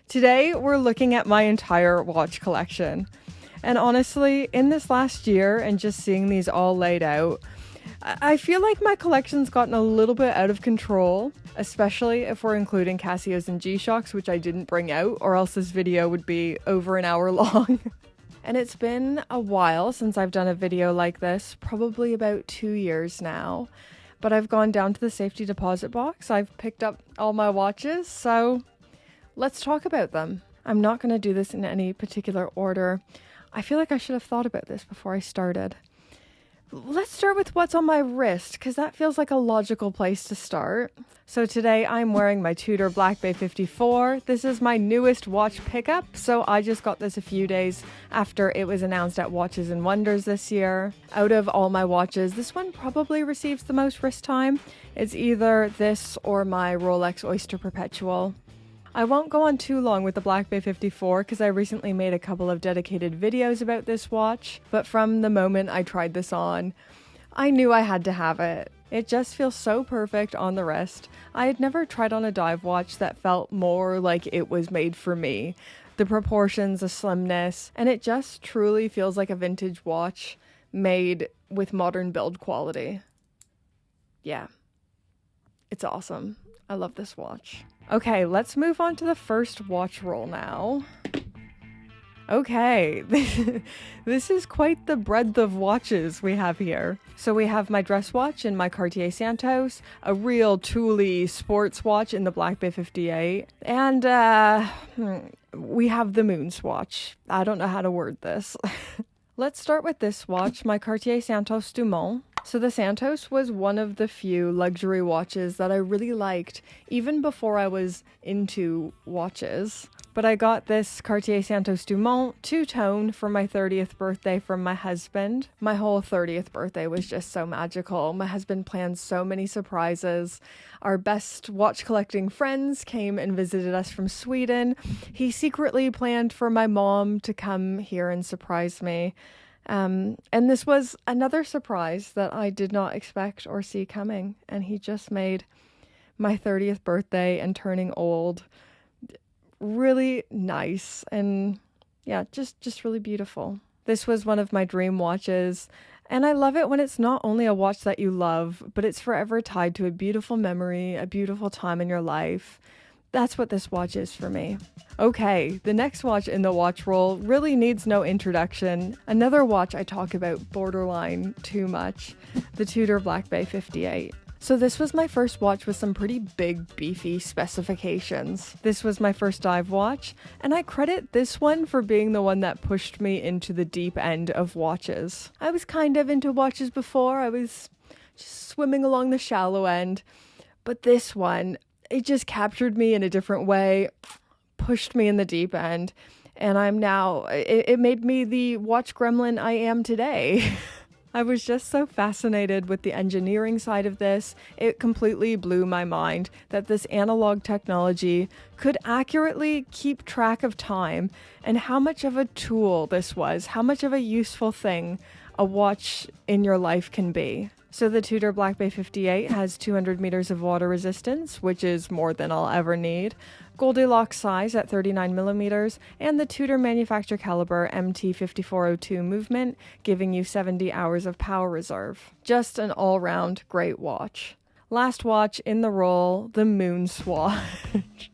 Today, we're looking at my entire watch collection. And honestly, in this last year and just seeing these all laid out, I feel like my collection's gotten a little bit out of control, especially if we're including Casios and G-Shocks, which I didn't bring out, or else this video would be over an hour long. And it's been a while since I've done a video like this, probably about 2 years now. But I've gone down to the safety deposit box, I've picked up all my watches, so let's talk about them. I'm not going to do this in any particular order. I feel like I should have thought about this before I started. Let's start with what's on my wrist, because that feels like a logical place to start. So today I'm wearing my Tudor Black Bay 54. This is my newest watch pickup, so I just got this a few days after it was announced at Watches and Wonders this year. Out of all my watches, this one probably receives the most wrist time. It's either this or my Rolex Oyster Perpetual. I won't go on too long with the Black Bay 54 because I recently made a couple of dedicated videos about this watch, but from the moment I tried this on, I knew I had to have it. It just feels so perfect on the wrist. I had never tried on a dive watch that felt more like it was made for me. The proportions, the slimness, and it just truly feels like a vintage watch made with modern build quality. Yeah, it's awesome. I love this watch. Okay, let's move on to the first watch roll now. Okay, this is quite the breadth of watches we have here. So we have my dress watch in my Cartier Santos, a real Thule sports watch in the Black Bay 58, and we have the moon swatch. I don't know how to word this. Let's start with this watch, my Cartier Santos Dumont. So the Santos was one of the few luxury watches that I really liked, even before I was into watches. But I got this Cartier Santos Dumont two-tone for my 30th birthday from my husband. My whole 30th birthday was just so magical. My husband planned so many surprises. Our best watch collecting friends came and visited us from Sweden. He secretly planned for my mom to come here and surprise me. And this was another surprise that I did not expect or see coming. And he just made my 30th birthday and turning old really nice. And yeah, just really beautiful. This was one of my dream watches. And I love it when it's not only a watch that you love, but it's forever tied to a beautiful memory, a beautiful time in your life. That's what this watch is for me. Okay, the next watch in the watch roll really needs no introduction. Another watch I talk about borderline too much, the Tudor Black Bay 58. So this was my first watch with some pretty big, beefy specifications. This was my first dive watch, and I credit this one for being the one that pushed me into the deep end of watches. I was kind of into watches before, I was just swimming along the shallow end, but this one, it just captured me in a different way, pushed me in the deep end, and I'm now, it made me the watch gremlin I am today. I was just so fascinated with the engineering side of this. It completely blew my mind that this analog technology could accurately keep track of time and how much of a tool this was, how much of a useful thing a watch in your life can be. So the Tudor Black Bay 58 has 200 meters of water resistance, which is more than I'll ever need, Goldilocks size at 39 millimeters, and the Tudor manufacture caliber MT5402 movement, giving you 70 hours of power reserve. Just an all-round great watch. Last watch in the roll, the Moon Swatch.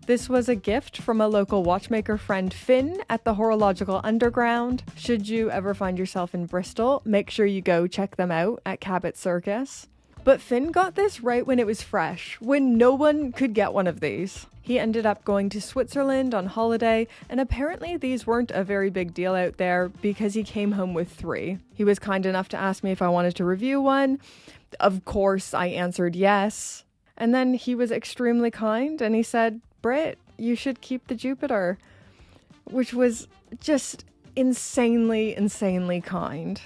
This was a gift from a local watchmaker friend, Finn, at the Horological Underground. Should you ever find yourself in Bristol, make sure you go check them out at Cabot Circus. But Finn got this right when it was fresh, when no one could get one of these. He ended up going to Switzerland on holiday, and apparently these weren't a very big deal out there because he came home with 3. He was kind enough to ask me if I wanted to review one. Of course, I answered yes. And then he was extremely kind, and he said, "Britt, you should keep the Jupiter," which was just insanely kind.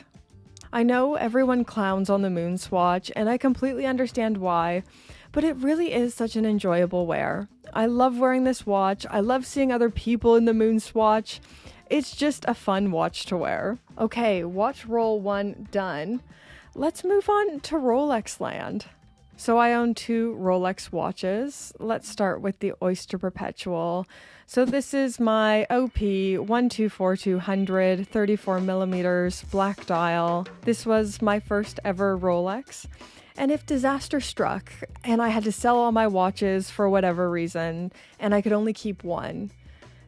I know everyone clowns on the Moon Swatch, and I completely understand why, but it really is such an enjoyable wear. I love wearing this watch. I love seeing other people in the Moon Swatch. It's just a fun watch to wear. Okay, watch roll 1 done. Let's move on to Rolex land. So I own 2 Rolex watches. Let's start with the Oyster Perpetual. So this is my OP 124200 34 millimeters black dial. This was my first ever Rolex. And if disaster struck and I had to sell all my watches for whatever reason and I could only keep one,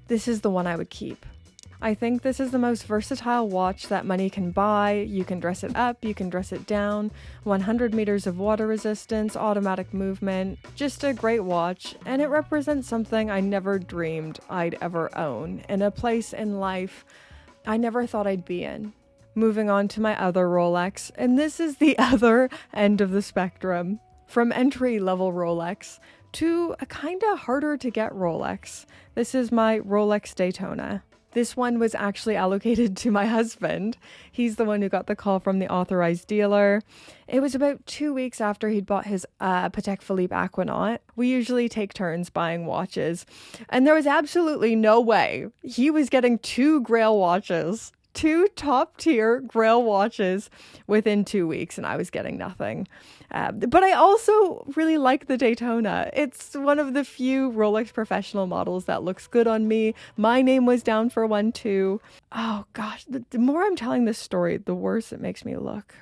this is the one I would keep. I think this is the most versatile watch that money can buy. You can dress it up, you can dress it down, 100 meters of water resistance, automatic movement, just a great watch, and it represents something I never dreamed I'd ever own, in a place in life I never thought I'd be in. Moving on to my other Rolex, and this is the other end of the spectrum, from entry-level Rolex to a kinda harder to get Rolex. This is my Rolex Daytona. This one was actually allocated to my husband. He's the one who got the call from the authorized dealer. It was about 2 weeks after he'd bought his Patek Philippe Aquanaut. We usually take turns buying watches, and there was absolutely no way he was getting 2 Grail watches, 2 top-tier Grail watches within 2 weeks, and I was getting nothing. But I also really like the Daytona. It's one of the few Rolex professional models that looks good on me. My name was down for one too. Oh gosh, the more I'm telling this story, the worse it makes me look.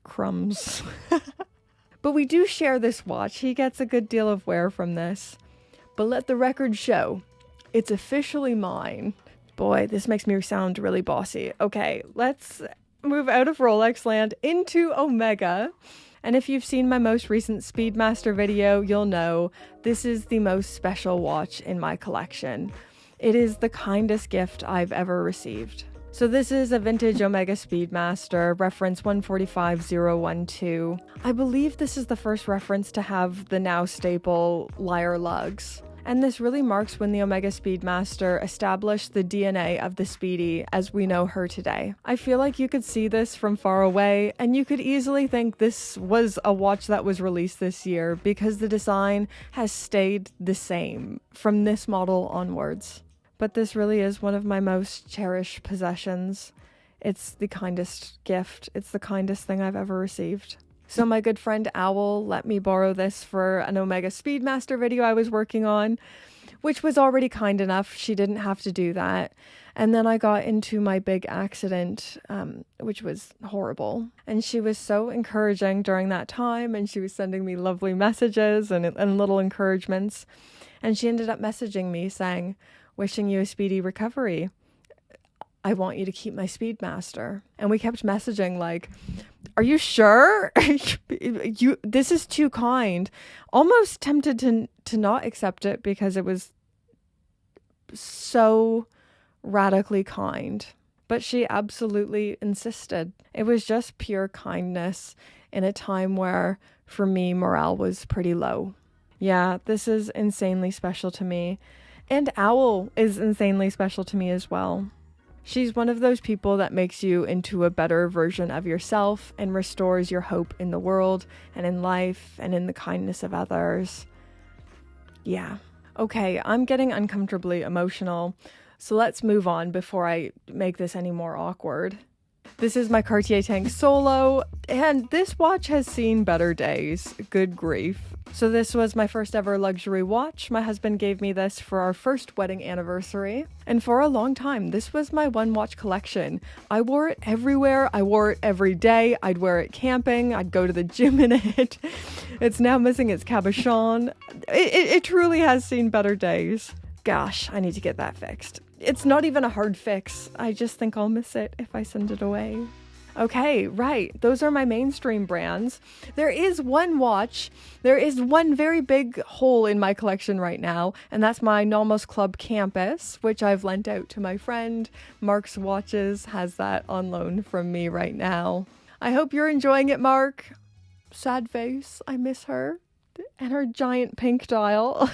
Crumbs. But we do share this watch. He gets a good deal of wear from this. But let the record show, it's officially mine. Boy, this makes me sound really bossy. Okay, let's move out of Rolex land into Omega. And if you've seen my most recent Speedmaster video, you'll know this is the most special watch in my collection. It is the kindest gift I've ever received. So this is a vintage Omega Speedmaster, reference 145012. I believe this is the first reference to have the now staple lyre lugs. And this really marks when the Omega Speedmaster established the DNA of the Speedy as we know her today. I feel like you could see this from far away, and you could easily think this was a watch that was released this year because the design has stayed the same from this model onwards. But this really is one of my most cherished possessions. It's the kindest gift. It's the kindest thing I've ever received. So my good friend Owl let me borrow this for an Omega Speedmaster video I was working on, which was already kind enough. She didn't have to do that. And then I got into my big accident, which was horrible. And she was so encouraging during that time, and she was sending me lovely messages and little encouragements. And she ended up messaging me saying, "Wishing you a speedy recovery. I want you to keep my Speedmaster." And we kept messaging like, "Are you sure? This is too kind." Almost tempted to not accept it because it was so radically kind. But she absolutely insisted. It was just pure kindness in a time where, for me, morale was pretty low. Yeah, this is insanely special to me. And Owl is insanely special to me as well. She's one of those people that makes you into a better version of yourself and restores your hope in the world and in life and in the kindness of others. Yeah. Okay, I'm getting uncomfortably emotional, so let's move on before I make this any more awkward. This is my Cartier Tank Solo, and this watch has seen better days. Good grief. So this was my first ever luxury watch. My husband gave me this for our first wedding anniversary. And for a long time, this was my one watch collection. I wore it everywhere. I wore it every day. I'd wear it camping. I'd go to the gym in it. It's now missing its cabochon. It truly has seen better days. Gosh, I need to get that fixed. It's not even a hard fix. I just think I'll miss it if I send it away. Okay, right. Those are my mainstream brands. There is one watch. There is one very big hole in my collection right now, and that's my Nomos Club Campus, which I've lent out to my friend. Mark's Watches has that on loan from me right now. I hope you're enjoying it, Mark. Sad face. I miss her. And her giant pink dial.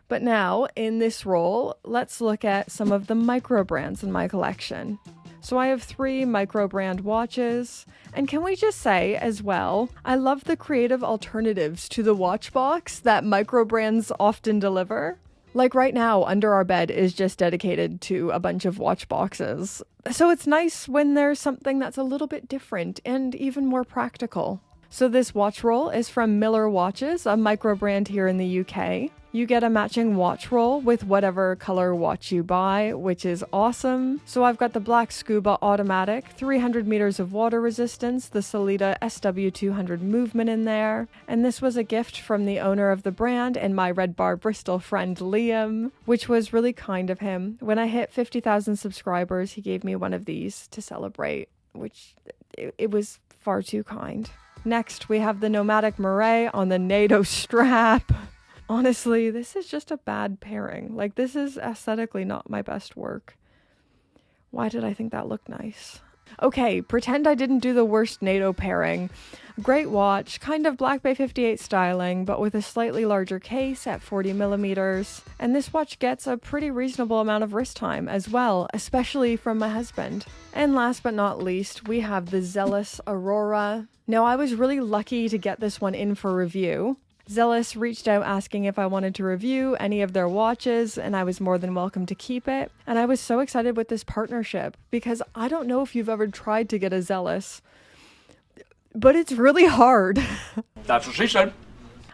But now, in this role, let's look at some of the micro brands in my collection. So I have 3 micro brand watches, and can we just say as well, I love the creative alternatives to the watch box that micro brands often deliver. Like right now, Under Our Bed is just dedicated to a bunch of watch boxes. So it's nice when there's something that's a little bit different and even more practical. So this watch roll is from Miller Watches, a micro brand here in the UK. You get a matching watch roll with whatever color watch you buy, which is awesome. So I've got the Black Scuba Automatic, 300 meters of water resistance, the Sellita SW200 movement in there. And this was a gift from the owner of the brand and my Red Bar Bristol friend Liam, which was really kind of him. When I hit 50,000 subscribers, he gave me one of these to celebrate, which it was far too kind. Next, we have the Nomadic Murray on the NATO strap. Honestly, this is just a bad pairing. Like, this is aesthetically not my best work. Why did I think that looked nice? Okay, pretend I didn't do the worst NATO pairing. Great watch, kind of Black Bay 58 styling, but with a slightly larger case at 40 millimeters. And this watch gets a pretty reasonable amount of wrist time as well, especially from my husband. And last but not least, we have the Zealous Aurora. Now, I was really lucky to get this one in for review. Zealous reached out asking if I wanted to review any of their watches, and I was more than welcome to keep it. And I was so excited with this partnership because I don't know if you've ever tried to get a Zealous, but it's really hard. That's what she said.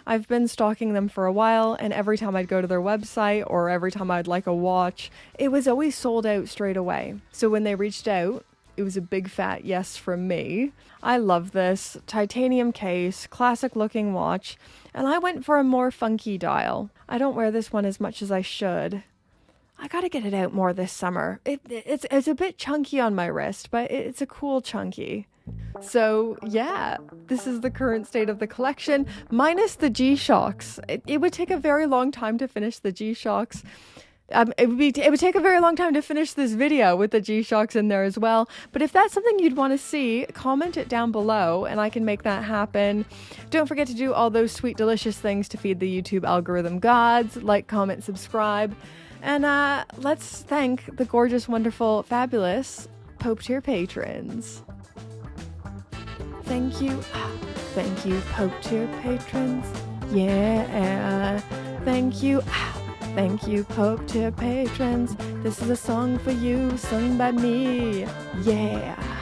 I've been stalking them for a while, and every time I'd go to their website or every time I'd like a watch, it was always sold out straight away. So when they reached out, it was a big fat yes from me. I love this titanium case, classic looking watch, and I went for a more funky dial. I don't wear this one as much as I should. I gotta get it out more this summer. It's a bit chunky on my wrist, but it's a cool chunky. So yeah, this is the current state of the collection, minus the G-Shocks. It would take a very long time to finish the G-Shocks. It would take a very long time to finish this video with the G-Shocks in there as well. But if that's something you'd want to see, comment it down below and I can make that happen. Don't forget to do all those sweet, delicious things to feed the YouTube algorithm gods. Like, comment, subscribe. And let's thank the gorgeous, wonderful, fabulous Pope Tier patrons. Thank you. Thank you, Pope Tier patrons. Yeah. Thank you. Thank you, Pope Tier patrons. This is a song for you, sung by me. Yeah.